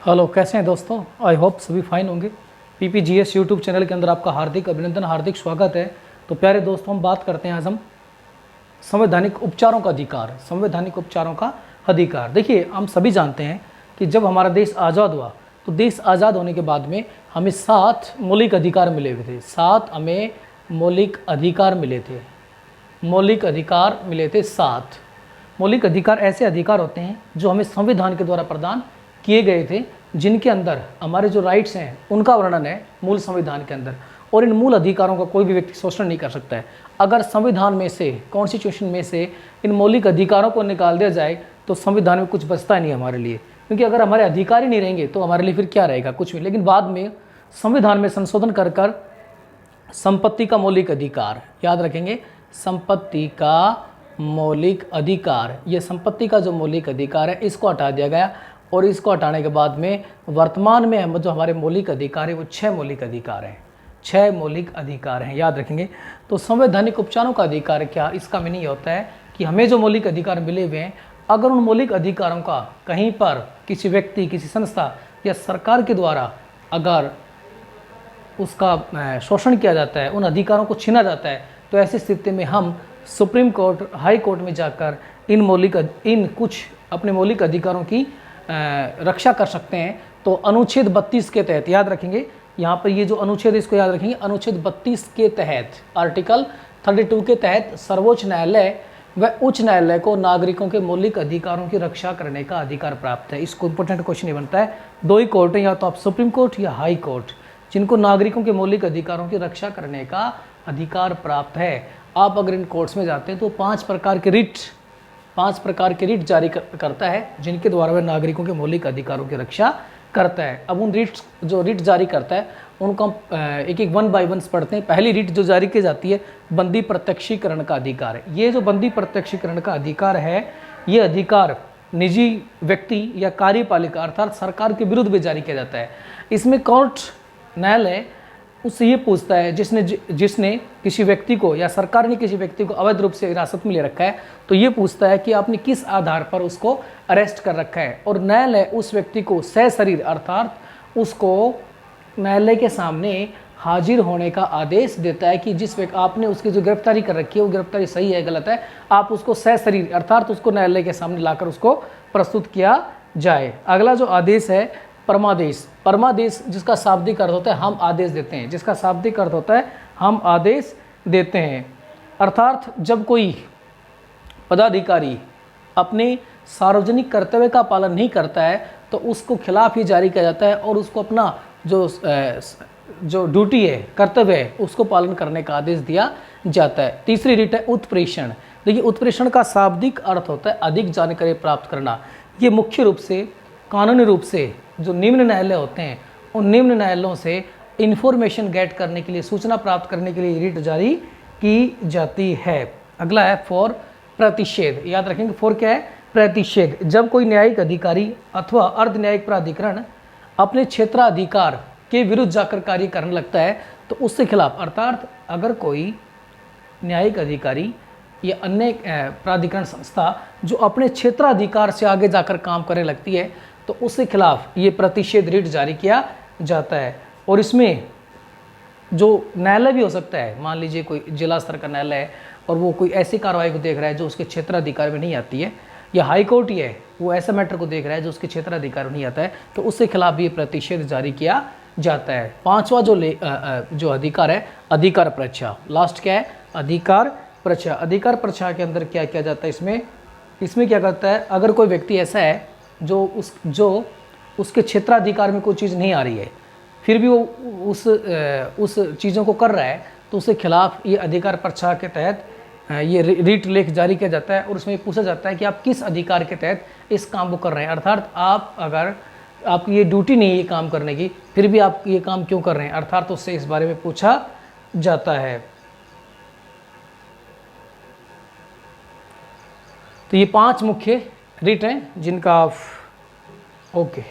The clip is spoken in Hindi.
हेलो, कैसे हैं दोस्तों। आई होप सभी फाइन होंगे। पीपीजीएस यूट्यूब चैनल के अंदर आपका हार्दिक अभिनंदन, हार्दिक स्वागत है। तो प्यारे दोस्तों, हम बात करते हैं आज हम संवैधानिक उपचारों का अधिकार। संवैधानिक उपचारों का अधिकार, देखिए हम सभी जानते हैं कि जब हमारा देश आज़ाद हुआ तो देश आज़ाद होने के बाद में हमें 7 मौलिक अधिकार मिले हुए थे। 7 हमें मौलिक अधिकार मिले थे। मौलिक अधिकार मिले थे 7 मौलिक अधिकार ऐसे अधिकार होते हैं जो हमें संविधान के द्वारा प्रदान किए गए थे, जिनके अंदर हमारे जो राइट्स हैं उनका वर्णन है मूल संविधान के अंदर। और इन मूल अधिकारों का कोई भी व्यक्ति शोषण नहीं कर सकता है। अगर संविधान में से, कॉन्स्टिट्यूशन में से इन मौलिक अधिकारों को निकाल दिया जाए तो संविधान में कुछ बचता नहीं हमारे लिए, क्योंकि अगर हमारे अधिकार ही नहीं रहेंगे तो हमारे लिए फिर क्या रहेगा, कुछ भी। लेकिन बाद में संविधान में संशोधन कर कर संपत्ति का मौलिक अधिकार, याद रखेंगे, संपत्ति का मौलिक अधिकार, ये संपत्ति का जो मौलिक अधिकार है इसको हटा दिया गया। और इसको हटाने के बाद में वर्तमान में हम जो हमारे मौलिक अधिकार है वो 6 मौलिक अधिकार हैं। 6 मौलिक अधिकार हैं, याद रखेंगे। तो संवैधानिक उपचारों का अधिकार क्या, इसका मीनिंग होता है कि हमें जो मौलिक अधिकार मिले हुए हैं, अगर उन मौलिक अधिकारों का कहीं पर किसी व्यक्ति, किसी संस्था या सरकार के द्वारा अगर उसका शोषण किया जाता है, उन अधिकारों को छीना जाता है, तो ऐसी स्थिति में हम सुप्रीम कोर्ट, हाई कोर्ट में जाकर इन कुछ अपने मौलिक अधिकारों की रक्षा कर सकते हैं। तो अनुच्छेद 32 के तहत, याद रखेंगे, यहाँ पर ये जो अनुच्छेद, इसको याद रखेंगे, अनुच्छेद 32 के तहत, आर्टिकल 32 के तहत सर्वोच्च न्यायालय व उच्च न्यायालय को नागरिकों के मौलिक अधिकारों की रक्षा करने का अधिकार प्राप्त है। इसको इंपॉर्टेंट क्वेश्चन ये बनता है। 2 ही कोर्ट हैं, या तो आप सुप्रीम कोर्ट या हाई कोर्ट, जिनको नागरिकों के मौलिक अधिकारों की रक्षा करने का अधिकार प्राप्त है। आप अगर इन कोर्ट्स में जाते हैं तो 5 प्रकार के रिट जारी करता है, जिनके द्वारा वह नागरिकों के मौलिक अधिकारों की रक्षा करता है। अब उन रिट जारी करता है उनको हम एक एक 1 बाय 1 पढ़ते हैं। पहली रिट जो जारी की जाती है, बंदी प्रत्यक्षीकरण का अधिकार है। ये जो बंदी प्रत्यक्षीकरण का अधिकार है, ये अधिकार निजी व्यक्ति या कार्यपालिका अर्थात सरकार के विरुद्ध भी जारी किया जाता है। इसमें कोर्ट, न्यायालय उससे ये पूछता है, जिसने किसी व्यक्ति को या सरकार ने किसी व्यक्ति को अवैध रूप से हिरासत में ले रखा है, तो ये पूछता है कि आपने किस आधार पर उसको अरेस्ट कर रखा है। और न्यायालय उस व्यक्ति को सशरीर अर्थात उसको न्यायालय के सामने हाजिर होने का आदेश देता है कि जिस व्यक्ति आपने उसकी जो गिरफ्तारी कर रखी है वो गिरफ्तारी सही है, गलत है, आप उसको सशरीर अर्थात उसको न्यायालय के सामने लाकर उसको प्रस्तुत किया जाए। अगला जो आदेश है, परमादेश। परमादेश जिसका शाब्दिक अर्थ होता है हम आदेश देते हैं, जिसका शाब्दिक अर्थ होता है हम आदेश देते हैं। अर्थात जब कोई पदाधिकारी अपने सार्वजनिक कर्तव्य का पालन नहीं करता है तो उसको खिलाफ ही जारी किया जाता है और उसको अपना जो ड्यूटी है, कर्तव्य है, उसको पालन करने का आदेश दिया जाता है। तीसरी रीट है उत्प्रेषण। देखिए, उत्प्रेषण का शाब्दिक अर्थ होता है अधिक जानकारी प्राप्त करना। ये मुख्य रूप से कानूनी रूप से जो निम्न न्यायालय होते हैं, उन निम्न न्यायालयों से इन्फॉर्मेशन गेट करने के लिए, सूचना प्राप्त करने के लिए रिट जारी की जाती है। अगला है फॉर प्रतिषेध। याद रखेंगे, फॉर क्या है, प्रतिषेध। जब कोई न्यायिक अधिकारी अथवा अर्ध न्यायिक प्राधिकरण अपने क्षेत्राधिकार के विरुद्ध जाकर कार्य करने लगता है तो उससे खिलाफ, अर्थात अगर कोई न्यायिक अधिकारी या अन्य प्राधिकरण संस्था जो अपने क्षेत्राधिकार से आगे जाकर काम करने लगती है तो उसके खिलाफ ये प्रतिषेध रिट जारी किया जाता है। और इसमें जो न्यायालय भी हो सकता है, मान लीजिए कोई जिला स्तर का न्यायालय है और वो कोई ऐसी कार्रवाई को देख रहा है जो उसके क्षेत्राधिकार में नहीं आती है, या हाई कोर्ट ही है, वो ऐसे मैटर को देख रहा है जो उसके क्षेत्राधिकार में नहीं आता है, तो उसके खिलाफ भी ये प्रतिषेध जारी किया जाता है। 5वां जो अधिकार है, अधिकार परीक्षा। लास्ट क्या है, अधिकार परीक्षा। अधिकार परीक्षा के अंदर क्या किया जाता है, इसमें क्या करता है, अगर कोई व्यक्ति ऐसा है जो उसके क्षेत्राधिकार में कोई चीज़ नहीं आ रही है, फिर भी वो उस चीज़ों को कर रहा है, तो उसके खिलाफ ये अधिकार परीक्षा के तहत ये रिट लेख जारी किया जाता है। और उसमें पूछा जाता है कि आप किस अधिकार के तहत इस काम को कर रहे हैं, अर्थात आप अगर आपकी ये ड्यूटी नहीं है ये काम करने की, फिर भी आप ये काम क्यों कर रहे हैं, अर्थात उससे इस बारे में पूछा जाता है। तो ये 5 मुख्य रिट हैं जिनका ओके